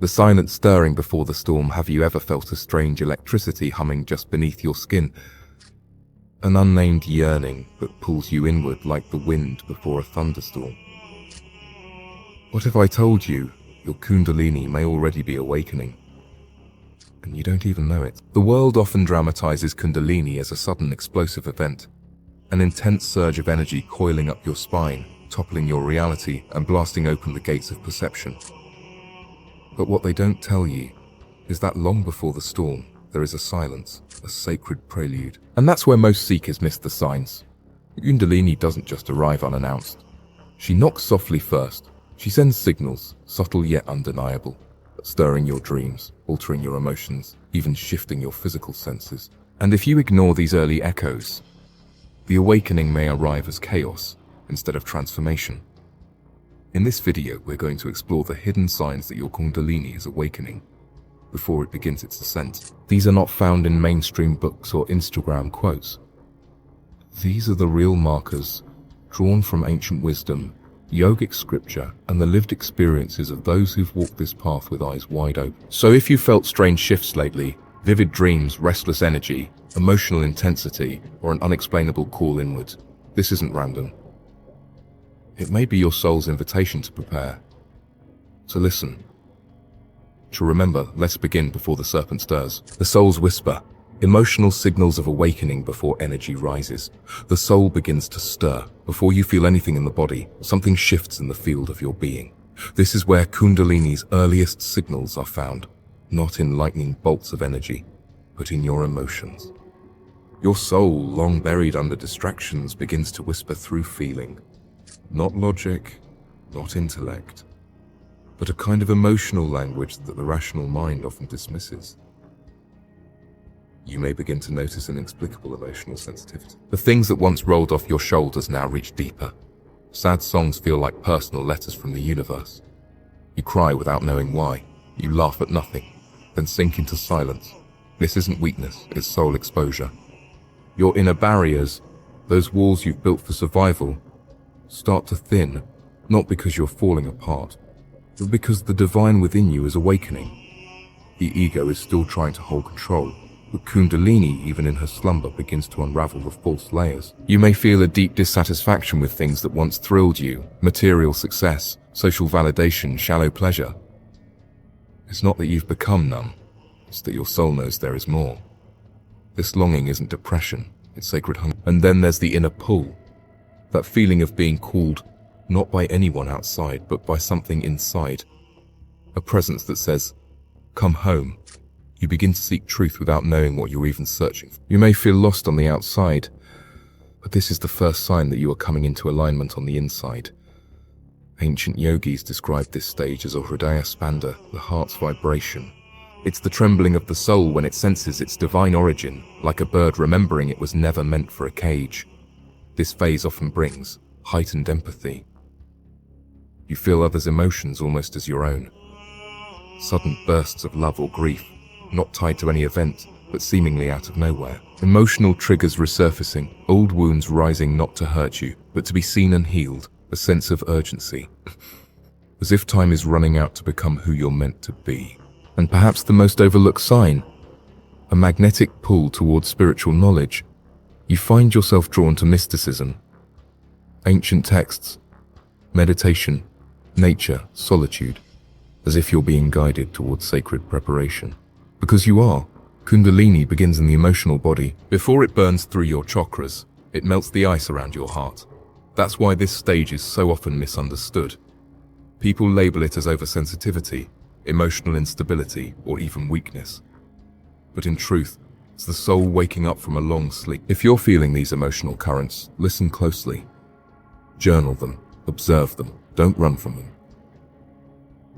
The silent stirring before the storm. Have you ever felt a strange electricity humming just beneath your skin? An unnamed yearning that pulls you inward like the wind before a thunderstorm. What if I told you your Kundalini may already be awakening, and you don't even know it? The world often dramatizes Kundalini as a sudden explosive event, an intense surge of energy coiling up your spine, toppling your reality and blasting open the gates of perception. But what they don't tell you is that long before the storm, there is a silence, a sacred prelude. And that's where most seekers miss the signs. Kundalini doesn't just arrive unannounced. She knocks softly first. She sends signals, subtle yet undeniable, stirring your dreams, altering your emotions, even shifting your physical senses. And if you ignore these early echoes, the awakening may arrive as chaos instead of transformation. In this video, we're going to explore the hidden signs that your Kundalini is awakening before it begins its ascent. These are not found in mainstream books or Instagram quotes. These are the real markers, drawn from ancient wisdom, yogic scripture, and the lived experiences of those who've walked this path with eyes wide open. So if you felt strange shifts lately, vivid dreams, restless energy, emotional intensity, or an unexplainable call inward, this isn't random. It may be your soul's invitation to prepare, to listen, to remember. Let's begin before the serpent stirs. The soul's whisper, emotional signals of awakening before energy rises. The soul begins to stir. Before you feel anything in the body, something shifts in the field of your being. This is where Kundalini's earliest signals are found, not in lightning bolts of energy, but in your emotions. Your soul, long buried under distractions, begins to whisper through feeling. Not logic, not intellect, but a kind of emotional language that the rational mind often dismisses. You may begin to notice inexplicable emotional sensitivity. The things that once rolled off your shoulders now reach deeper. Sad songs feel like personal letters from the universe. You cry without knowing why. You laugh at nothing, then sink into silence. This isn't weakness, it's soul exposure. Your inner barriers, those walls you've built for survival, start to thin, not because you're falling apart, but because the divine within you is awakening. The ego is still trying to hold control, but Kundalini, even in her slumber, begins to unravel the false layers. You may feel a deep dissatisfaction with things that once thrilled you: material success, social validation, shallow pleasure. It's not that you've become numb, it's that your soul knows there is more. This longing isn't depression, it's sacred hunger. And then there's the inner pull. That feeling of being called, not by anyone outside, but by something inside. A presence that says, come home. You begin to seek truth without knowing what you're even searching for. You may feel lost on the outside, but this is the first sign that you are coming into alignment on the inside. Ancient yogis described this stage as a hridaya spanda, the heart's vibration. It's the trembling of the soul when it senses its divine origin, like a bird remembering it was never meant for a cage. This phase often brings heightened empathy. You feel others' emotions almost as your own. Sudden bursts of love or grief, not tied to any event, but seemingly out of nowhere. Emotional triggers resurfacing, old wounds rising not to hurt you, but to be seen and healed, a sense of urgency. As if time is running out to become who you're meant to be. And perhaps the most overlooked sign, a magnetic pull towards spiritual knowledge. You find yourself drawn to mysticism, ancient texts, meditation, nature, solitude, as if you're being guided towards sacred preparation. Because you are. Kundalini begins in the emotional body. Before it burns through your chakras, it melts the ice around your heart. That's why this stage is so often misunderstood. People label it as oversensitivity, emotional instability, or even weakness. But in truth, it's the soul waking up from a long sleep. If you're feeling these emotional currents, listen closely. Journal them, observe them, don't run from them.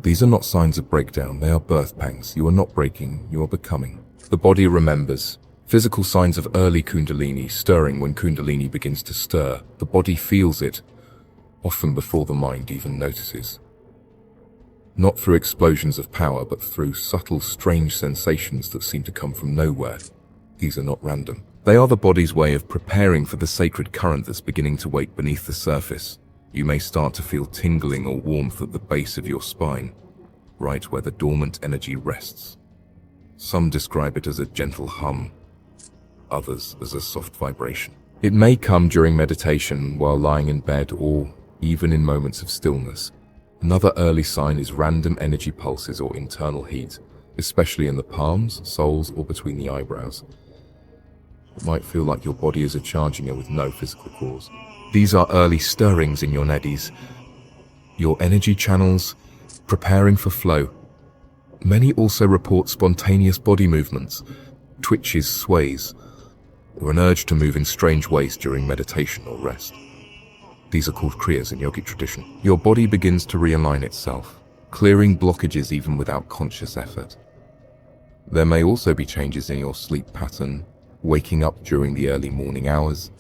These are not signs of breakdown, they are birth pangs. You are not breaking, you are becoming. The body remembers. Physical signs of early Kundalini stirring. When Kundalini begins to stir, the body feels it, often before the mind even notices. Not through explosions of power, but through subtle, strange sensations that seem to come from nowhere. These are not random. They are the body's way of preparing for the sacred current that's beginning to wake beneath the surface. You may start to feel tingling or warmth at the base of your spine, right where the dormant energy rests. Some describe it as a gentle hum, others as a soft vibration. It may come during meditation, while lying in bed, or even in moments of stillness. Another early sign is random energy pulses or internal heat, especially in the palms, soles, or between the eyebrows. It might feel like your body is charging it with no physical cause. These are early stirrings in your nadis, your energy channels preparing for flow. Many also report spontaneous body movements, twitches, sways, or an urge to move in strange ways during meditation or rest. These are called kriyas in yogic tradition. Your body begins to realign itself, clearing blockages even without conscious effort. There may also be changes in your sleep pattern, waking up during the early morning hours,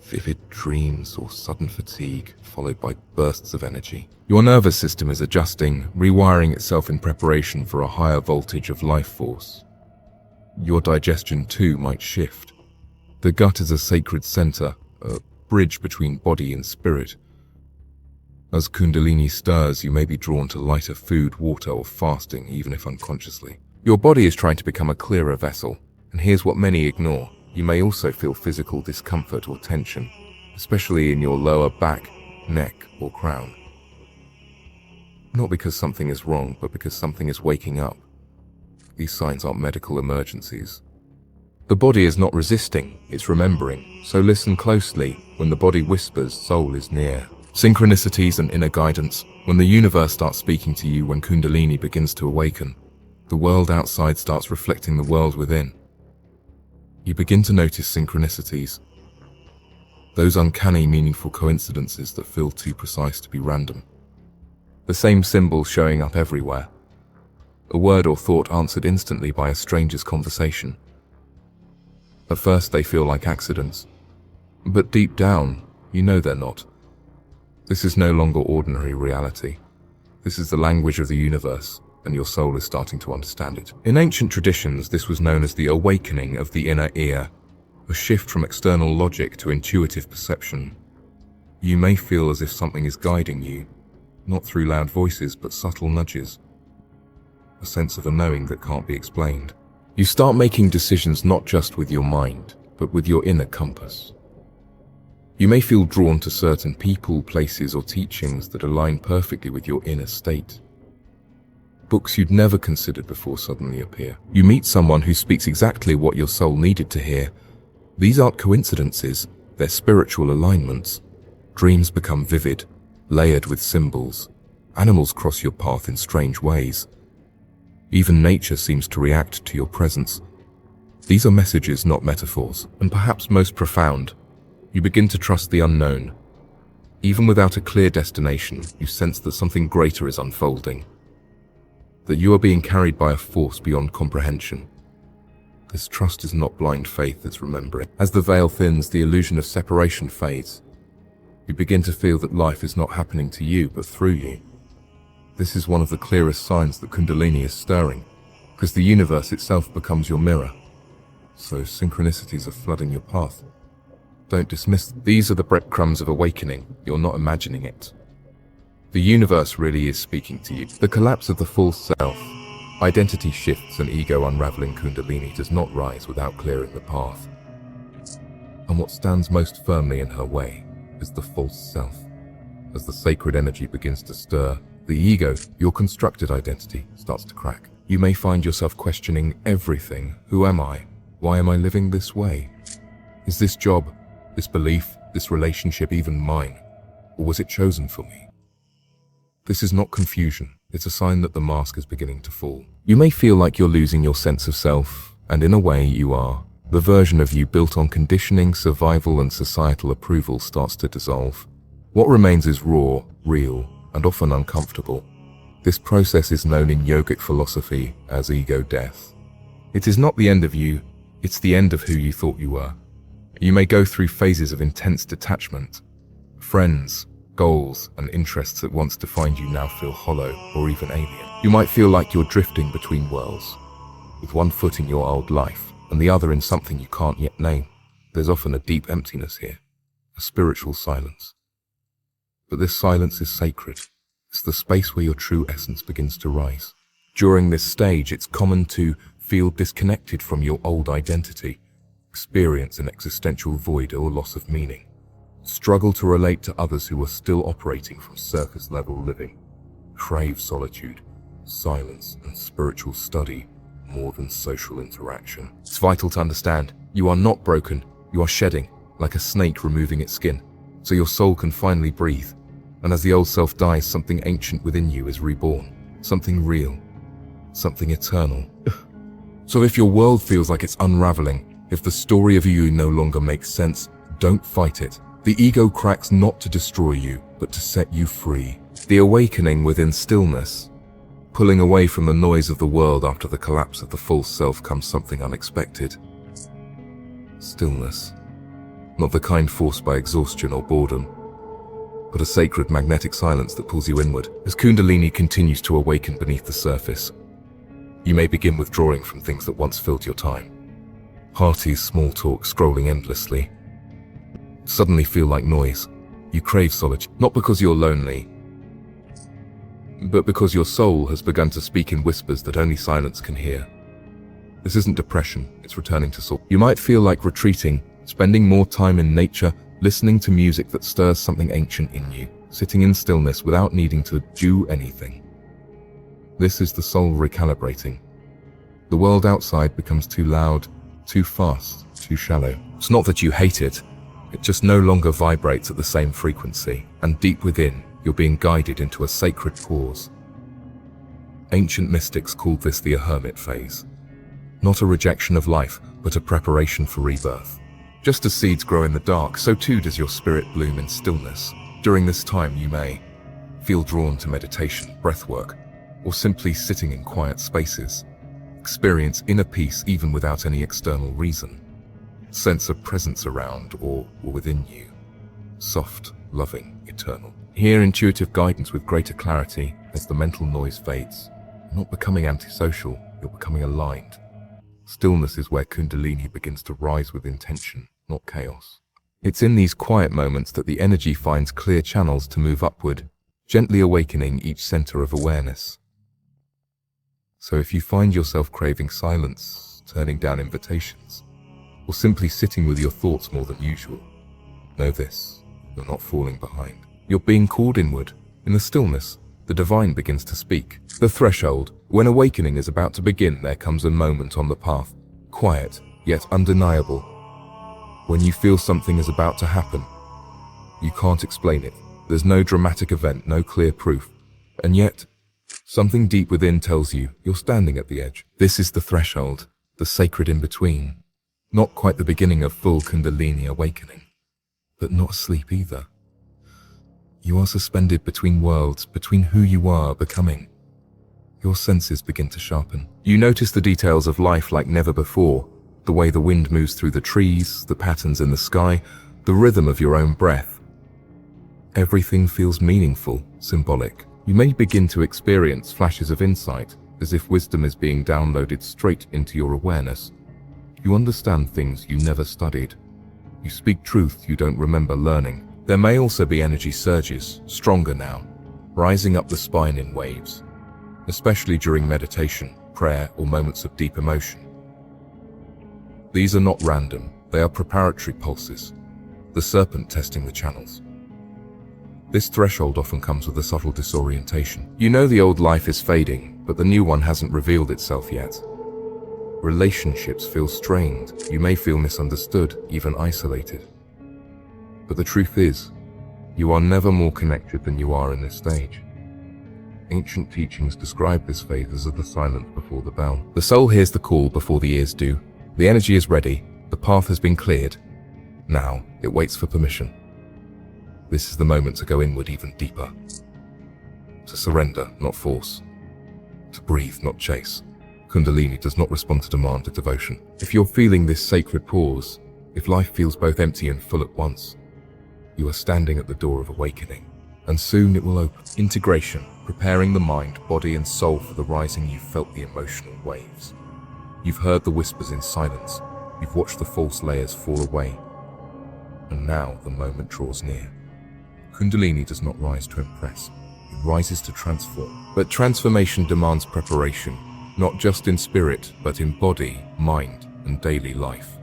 vivid dreams or sudden fatigue followed by bursts of energy. Your nervous system is adjusting, rewiring itself in preparation for a higher voltage of life force. Your digestion too might shift. The gut is a sacred center, a bridge between body and spirit. As Kundalini stirs, you may be drawn to lighter food, water, or fasting, even if unconsciously. Your body is trying to become a clearer vessel, and here's what many ignore. You may also feel physical discomfort or tension, especially in your lower back, neck, or crown. Not because something is wrong, but because something is waking up. These signs aren't medical emergencies. The body is not resisting, it's remembering, so listen closely. When the body whispers, soul is near. Synchronicities and inner guidance. When the universe starts speaking to you, when Kundalini begins to awaken, the world outside starts reflecting the world within. You begin to notice synchronicities, those uncanny, meaningful coincidences that feel too precise to be random. The same symbols showing up everywhere. A word or thought answered instantly by a stranger's conversation. At first they feel like accidents, but deep down, you know they're not. This is no longer ordinary reality. This is the language of the universe, and your soul is starting to understand it. In ancient traditions, this was known as the awakening of the inner ear, a shift from external logic to intuitive perception. You may feel as if something is guiding you, not through loud voices, but subtle nudges. A sense of a knowing that can't be explained. You start making decisions not just with your mind, but with your inner compass. You may feel drawn to certain people, places, or teachings that align perfectly with your inner state. Books you'd never considered before suddenly appear. You meet someone who speaks exactly what your soul needed to hear. These aren't coincidences, they're spiritual alignments. Dreams become vivid, layered with symbols. Animals cross your path in strange ways. Even nature seems to react to your presence. These are messages, not metaphors. And perhaps most profound, you begin to trust the unknown. Even without a clear destination, you sense that something greater is unfolding. That you are being carried by a force beyond comprehension. This trust is not blind faith, it's remembering. As the veil thins, the illusion of separation fades. You begin to feel that life is not happening to you, but through you. This is one of the clearest signs that Kundalini is stirring, because the universe itself becomes your mirror. So synchronicities are flooding your path. Don't dismiss them. These are the breadcrumbs of awakening. You're not imagining it. The universe really is speaking to you. The collapse of the false self, identity shifts, and ego unraveling. Kundalini does not rise without clearing the path. And what stands most firmly in her way is the false self. As the sacred energy begins to stir, the ego, your constructed identity, starts to crack. You may find yourself questioning everything. Who am I? Why am I living this way? Is this job, this belief, this relationship even mine? Or was it chosen for me? This is not confusion. It's a sign that the mask is beginning to fall. You may feel like you're losing your sense of self, and in a way you are. The version of you built on conditioning, survival, and societal approval starts to dissolve. What remains is raw, real, and often uncomfortable. This process is known in yogic philosophy as ego death. It is not the end of you, it's the end of who you thought you were. You may go through phases of intense detachment. Friends, goals, and interests that once defined you now feel hollow or even alien. You might feel like you're drifting between worlds, with one foot in your old life and the other in something you can't yet name. There's often a deep emptiness here, a spiritual silence. But this silence is sacred. It's the space where your true essence begins to rise. During this stage, it's common to feel disconnected from your old identity, experience an existential void or loss of meaning, struggle to relate to others who are still operating from surface-level living, crave solitude, silence, and spiritual study more than social interaction. It's vital to understand you are not broken, you are shedding, like a snake removing its skin, so your soul can finally breathe. And as the old self dies, something ancient within you is reborn, something real, something eternal. So if your world feels like it's unraveling, if the story of you no longer makes sense, don't fight it. The ego cracks not to destroy you, but to set you free. The awakening within stillness. Pulling away from the noise of the world after the collapse of the false self comes something unexpected. Stillness. Not the kind forced by exhaustion or boredom, but a sacred magnetic silence that pulls you inward. As Kundalini continues to awaken beneath the surface, you may begin withdrawing from things that once filled your time. Hearty small talk scrolling endlessly suddenly feel like noise. You crave solitude, not because you're lonely, but because your soul has begun to speak in whispers that only silence can hear. This isn't depression, it's returning to soul. You might feel like retreating, spending more time in nature, listening to music that stirs something ancient in you, sitting in stillness without needing to do anything. This is the soul recalibrating. The world outside becomes too loud, too fast, too shallow. It's not that you hate it, it just no longer vibrates at the same frequency, and deep within, you're being guided into a sacred pause. Ancient mystics called this the hermit phase. Not a rejection of life, but a preparation for rebirth. Just as seeds grow in the dark, so too does your spirit bloom in stillness. During this time you may feel drawn to meditation, breathwork, or simply sitting in quiet spaces. Experience inner peace even without any external reason. Sense a presence around or within you. Soft, loving, eternal. Hear intuitive guidance with greater clarity as the mental noise fades. You're not becoming antisocial, you're becoming aligned. Stillness is where Kundalini begins to rise with intention, not chaos. It's in these quiet moments that the energy finds clear channels to move upward, gently awakening each center of awareness. So if you find yourself craving silence, turning down invitations, or simply sitting with your thoughts more than usual, know this, you're not falling behind. You're being called inward. In the stillness, the divine begins to speak. The threshold. When awakening is about to begin, there comes a moment on the path, quiet, yet undeniable. When you feel something is about to happen, you can't explain it. There's no dramatic event, no clear proof. And yet, something deep within tells you you're standing at the edge. This is the threshold, the sacred in-between. Not quite the beginning of full Kundalini awakening, but not asleep either. You are suspended between worlds, between who you are becoming. Your senses begin to sharpen. You notice the details of life like never before, the way the wind moves through the trees, the patterns in the sky, the rhythm of your own breath. Everything feels meaningful, symbolic. You may begin to experience flashes of insight, as if wisdom is being downloaded straight into your awareness. You understand things you never studied. You speak truth you don't remember learning. There may also be energy surges, stronger now, rising up the spine in waves, especially during meditation, prayer, or moments of deep emotion. These are not random, they are preparatory pulses, the serpent testing the channels. This threshold often comes with a subtle disorientation. You know the old life is fading, but the new one hasn't revealed itself yet. Relationships feel strained, you may feel misunderstood, even isolated. But the truth is, you are never more connected than you are in this stage. Ancient teachings describe this phase as the silence before the bell. The soul hears the call before the ears do. The energy is ready, the path has been cleared. Now, it waits for permission. This is the moment to go inward even deeper. To surrender, not force. To breathe, not chase. Kundalini does not respond to demand or devotion. If you're feeling this sacred pause, if life feels both empty and full at once, you are standing at the door of awakening, and soon it will open. Integration, preparing the mind, body and soul for the rising. You've felt the emotional waves. You've heard the whispers in silence. You've watched the false layers fall away. And now the moment draws near. Kundalini does not rise to impress. it rises to transform. But transformation demands preparation, not just in spirit, but in body, mind, and daily life.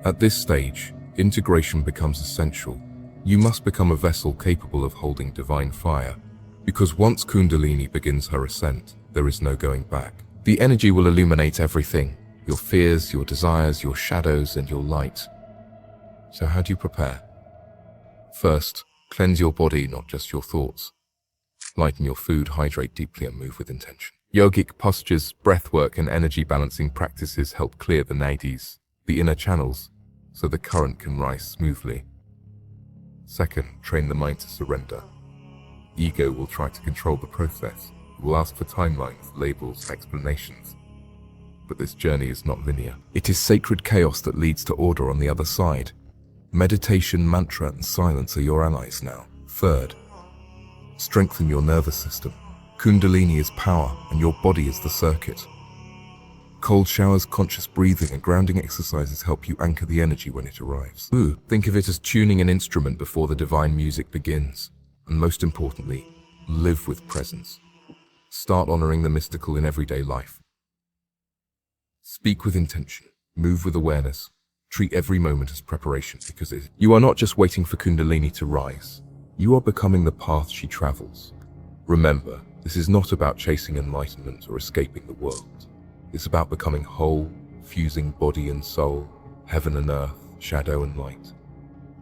At this stage, integration becomes essential. You must become a vessel capable of holding divine fire, because once Kundalini begins her ascent, there is no going back. The energy will illuminate everything: your fears, your desires, your shadows, and your light. So how do you prepare? First, cleanse your body, not just your thoughts. Lighten your food, hydrate deeply, and move with intention. Yogic postures, breathwork, and energy balancing practices help clear the nadis, the inner channels, so the current can rise smoothly. Second, train the mind to surrender. Ego will try to control the process. It will ask for timelines, labels, explanations. But this journey is not linear. It is sacred chaos that leads to order on the other side. Meditation, mantra, and silence are your allies now. Third, strengthen your nervous system. Kundalini is power, and your body is the circuit. Cold showers, conscious breathing, and grounding exercises help you anchor the energy when it arrives. Think of it as tuning an instrument before the divine music begins. And most importantly, live with presence. Start honoring the mystical in everyday life. Speak with intention, move with awareness, treat every moment as preparation, because you are not just waiting for Kundalini to rise. You are becoming the path she travels. Remember, this is not about chasing enlightenment or escaping the world. It's about becoming whole, fusing body and soul, heaven and earth, shadow and light.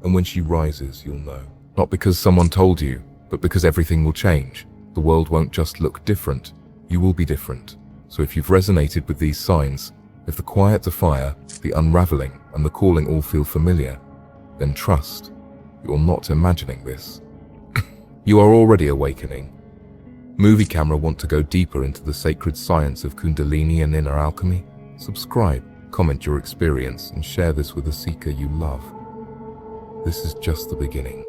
And when she rises, you'll know. Not because someone told you, but because everything will change. The world won't just look different, you will be different. So if you've resonated with these signs, if the quiet to fire, the unraveling, and the calling all feel familiar, then trust, you're not imagining this. You are already awakening. Movie Camera want to go deeper into the sacred science of Kundalini and inner alchemy? Subscribe, comment your experience, and share this with a seeker you love. This is just the beginning.